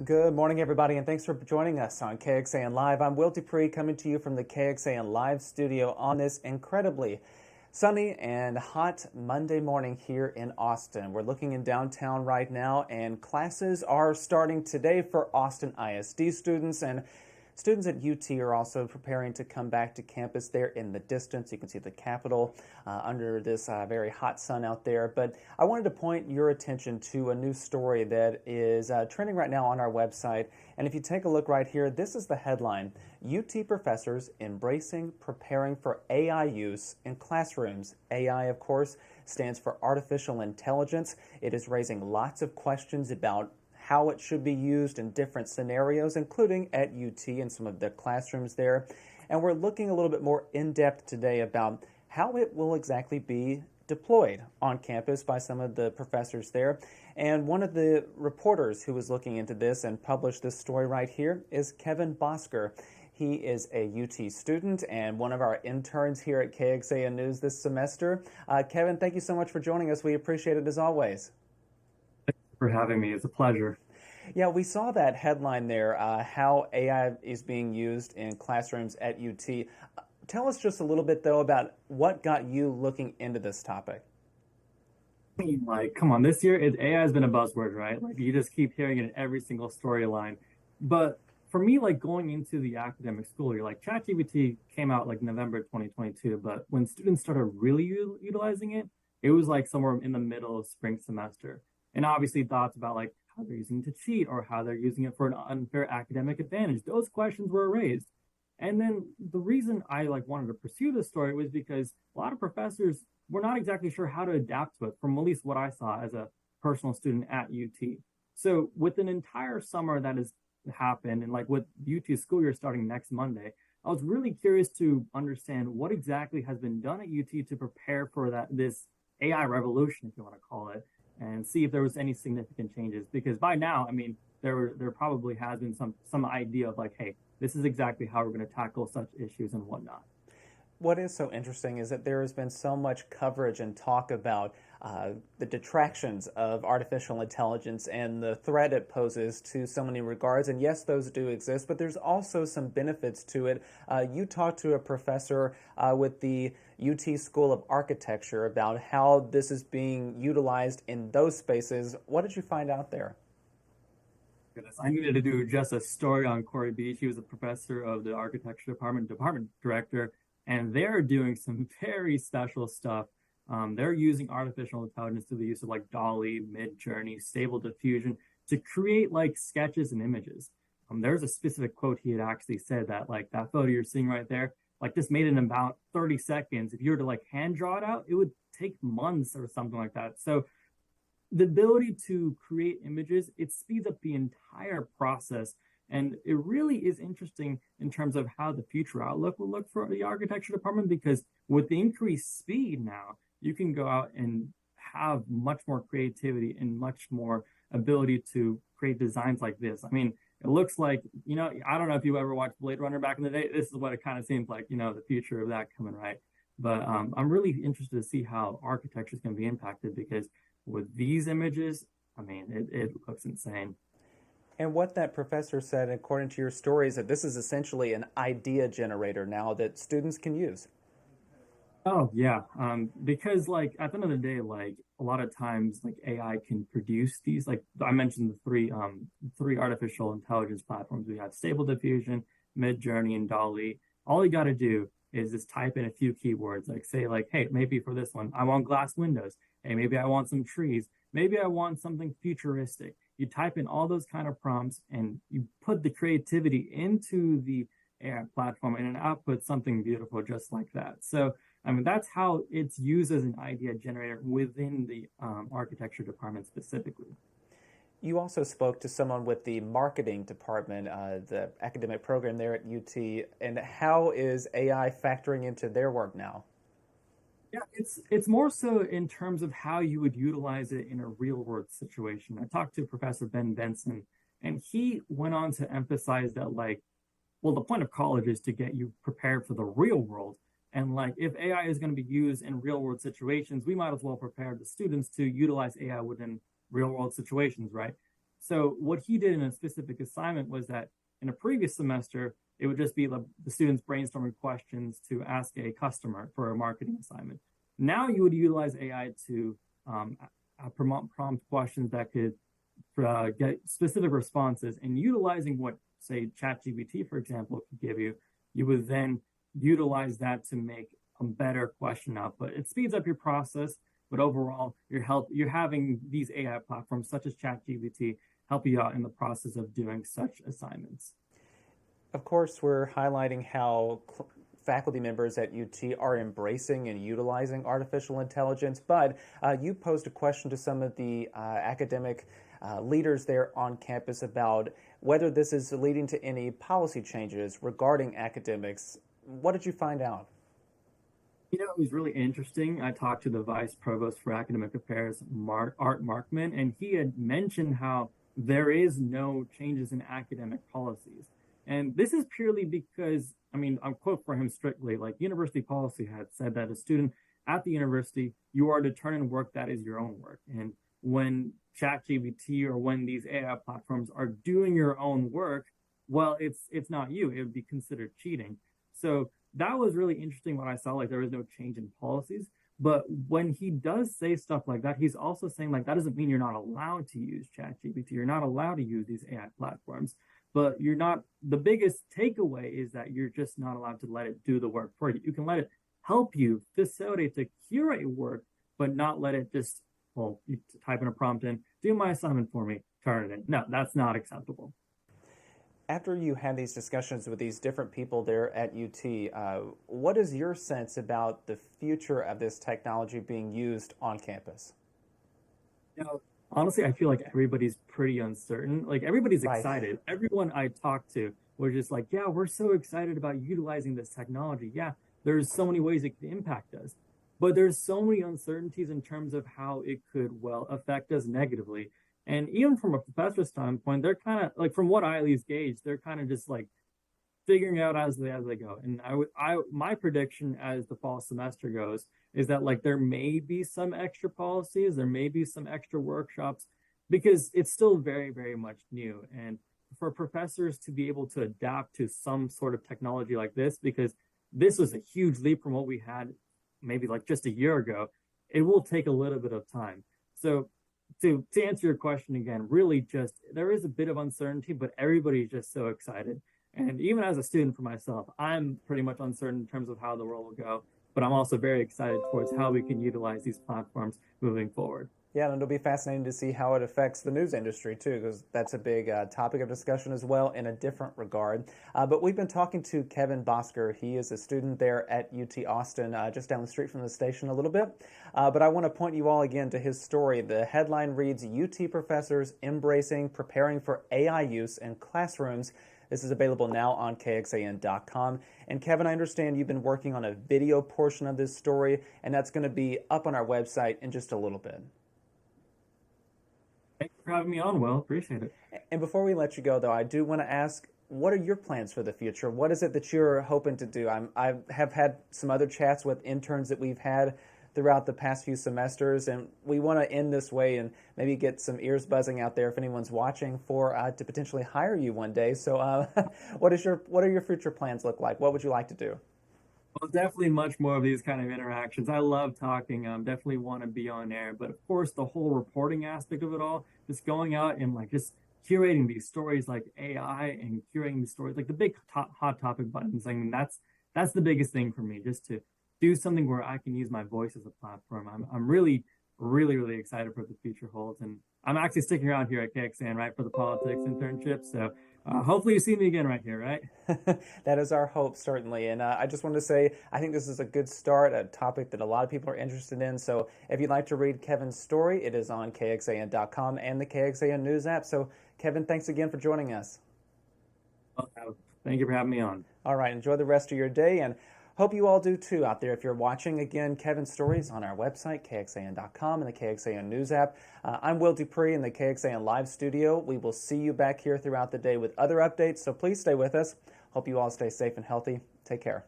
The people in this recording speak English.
Good morning, everybody, and thanks for joining us on KXAN Live. I'm Will Dupree coming to you from the KXAN Live studio on this incredibly sunny and hot Monday morning here in Austin. We're looking in downtown right now, and classes are starting today for Austin ISD students, and students at UT are also preparing to come back to campus there in the distance. You can see the Capitol under this very hot sun out there. But I wanted to point your attention to a new story that is trending right now on our website. And if you take a look right here, this is the headline: UT professors embracing preparing for AI use in classrooms. AI, of course, stands for artificial intelligence. It is raising lots of questions about how it should be used in different scenarios, including at UT and some of the classrooms there. And we're looking a little bit more in depth today about how it will exactly be deployed on campus by some of the professors there. And one of the reporters who was looking into this and published this story right here is Kevin Bosker. He is a UT student and one of our interns here at KXAN News this semester. Kevin, thank you so much for joining us. We appreciate it as always. For having me. It's a pleasure. Yeah, we saw that headline there, how AI is being used in classrooms at UT. Tell us just a little bit, though, about what got you looking into this topic. I mean, like, come on, this year AI has been a buzzword, right? Like, you just keep hearing it in every single storyline. But for me, like going into the academic school year, like ChatGPT came out like November 2022, but when students started really utilizing it, it was like somewhere in the middle of spring semester. And obviously thoughts about like how they're using it to cheat or how they're using it for an unfair academic advantage. Those questions were raised. And then the reason I like wanted to pursue this story was because a lot of professors were not exactly sure how to adapt to it, from at least what I saw as a personal student at UT. So with an entire summer that has happened and like with UT school year starting next Monday, I was really curious to understand what exactly has been done at UT to prepare for this AI revolution, if you want to call it, and see if there was any significant changes. Because by now, I mean, there probably has been some idea of like, hey, this is exactly how we're going to tackle such issues and whatnot. What is so interesting is that there has been so much coverage and talk about the detractions of artificial intelligence and the threat it poses to so many regards. And yes, those do exist, but there's also some benefits to it. You talked to a professor with the UT School of Architecture about how this is being utilized in those spaces. What did you find out there? Goodness, I needed to do just a story on Corey Beach. He was a professor of the architecture department director, and they're doing some very special stuff. They're using artificial intelligence through the use of like DALL-E, Midjourney, Stable Diffusion to create like sketches and images. There's a specific quote he had actually said that like that photo you're seeing right there, like this made it in about 30 seconds. If you were to like hand draw it out, it would take months or something like that. So the ability to create images, it speeds up the entire process. And it really is interesting in terms of how the future outlook will look for the architecture department, because with the increased speed now, you can go out and have much more creativity and much more ability to create designs like this. I mean, it looks like, I don't know if you ever watched Blade Runner back in the day. This is what it kind of seems like, the future of that coming, right? But I'm really interested to see how architecture is going to be impacted, because with these images, I mean, it looks insane. And what that professor said, according to your story, is that this is essentially an idea generator now that students can use. Oh yeah, because like at the end of the day, like a lot of times, like AI can produce these. Like I mentioned, the three artificial intelligence platforms. We have Stable Diffusion, Midjourney, and DALL-E. All you got to do is just type in a few keywords, like say like, hey, maybe for this one, I want glass windows. Hey, maybe I want some trees. Maybe I want something futuristic. You type in all those kind of prompts and you put the creativity into the AI platform, and it outputs something beautiful just like that. So I mean, that's how it's used as an idea generator within the architecture department specifically. You also spoke to someone with the marketing department, the academic program there at UT, and how is AI factoring into their work now? Yeah, it's more so in terms of how you would utilize it in a real world situation. I talked to Professor Ben Benson, and he went on to emphasize that like, well, the point of college is to get you prepared for the real world. And like, if AI is going to be used in real world situations, we might as well prepare the students to utilize AI within real world situations, right? So what he did in a specific assignment was that in a previous semester, it would just be the students brainstorming questions to ask a customer for a marketing assignment. Now you would utilize AI to prompt questions that could get specific responses, and utilizing what, say, ChatGPT, for example, could give you, you would then utilize that to make a better question output. It speeds up your process, but overall, you're having these AI platforms such as ChatGPT help you out in the process of doing such assignments. Of course, we're highlighting how faculty members at UT are embracing and utilizing artificial intelligence, but you posed a question to some of the academic leaders there on campus about whether this is leading to any policy changes regarding academics. What did you find out? You know, it was really interesting. I talked to the Vice Provost for Academic Affairs, Art Markman, and he had mentioned how there is no changes in academic policies. And this is purely because, I mean, I'll quote for him strictly, like university policy had said that a student at the university, you are to turn in work that is your own work. And when ChatGPT or when these AI platforms are doing your own work, well, it's not you. It would be considered cheating. So that was really interesting when I saw like there was no change in policies. But when he does say stuff like that, he's also saying like that doesn't mean you're not allowed to use ChatGPT. You're not allowed to use these AI platforms. But you're not, the biggest takeaway is that you're just not allowed to let it do the work for you. You can let it help you facilitate to curate work, but not let it just, well, you type in a prompt in, do my assignment for me, turn it in. No, that's not acceptable. After you had these discussions with these different people there at UT, what is your sense about the future of this technology being used on campus? You know, honestly, I feel like everybody's pretty uncertain. Like everybody's Right. excited. Everyone I talked to were just like, yeah, we're so excited about utilizing this technology. Yeah, there's so many ways it could impact us. But there's so many uncertainties in terms of how it could, well, affect us negatively. And even from a professor's standpoint, they're kind of like, from what I at least gauge, they're kind of just like figuring out as they go. And my prediction as the fall semester goes is that like there may be some extra policies, there may be some extra workshops, because it's still very, very much new. And for professors to be able to adapt to some sort of technology like this, because this was a huge leap from what we had maybe like just a year ago, it will take a little bit of time. So to answer your question again, really just there is a bit of uncertainty, but everybody's just so excited. And even as a student for myself, I'm pretty much uncertain in terms of how the world will go, but I'm also very excited towards how we can utilize these platforms moving forward. Yeah, and it'll be fascinating to see how it affects the news industry too, because that's a big topic of discussion as well in a different regard. But we've been talking to Kevin Bosker. He is a student there at UT Austin, just down the street from the station a little bit. But I want to point you all again to his story. The headline reads, UT professors embracing preparing for AI use in classrooms. This is available now on KXAN.com. And Kevin, I understand you've been working on a video portion of this story, and that's going to be up on our website in just a little bit. Thanks for having me on, Will. Appreciate it. And before we let you go, though, I do want to ask, what are your plans for the future? What is it that you're hoping to do? I have had some other chats with interns that we've had throughout the past few semesters, and we want to end this way and maybe get some ears buzzing out there if anyone's watching for to potentially hire you one day. So, what are your future plans look like? What would you like to do? Well, definitely much more of these kind of interactions. I love talking. Definitely want to be on air, but of course, the whole reporting aspect of it all, just going out and like just curating these stories like AI and curating these stories like the big hot topic buttons. I mean, that's the biggest thing for me, just to do something where I can use my voice as a platform. I'm really, really, really excited for what the future holds, and I'm actually sticking around here at KXAN, right, for the politics internship. So hopefully you see me again right here, right? That is our hope, certainly. And I just wanted to say, I think this is a good start, a topic that a lot of people are interested in. So if you'd like to read Kevin's story, it is on KXAN.com and the KXAN News app. So Kevin, thanks again for joining us. Well, thank you for having me on. All right, enjoy the rest of your day, and hope you all do too out there. If you're watching, again, Kevin's stories on our website, KXAN.com and the KXAN News app. I'm Will Dupree in the KXAN Live studio. We will see you back here throughout the day with other updates, so please stay with us. Hope you all stay safe and healthy. Take care.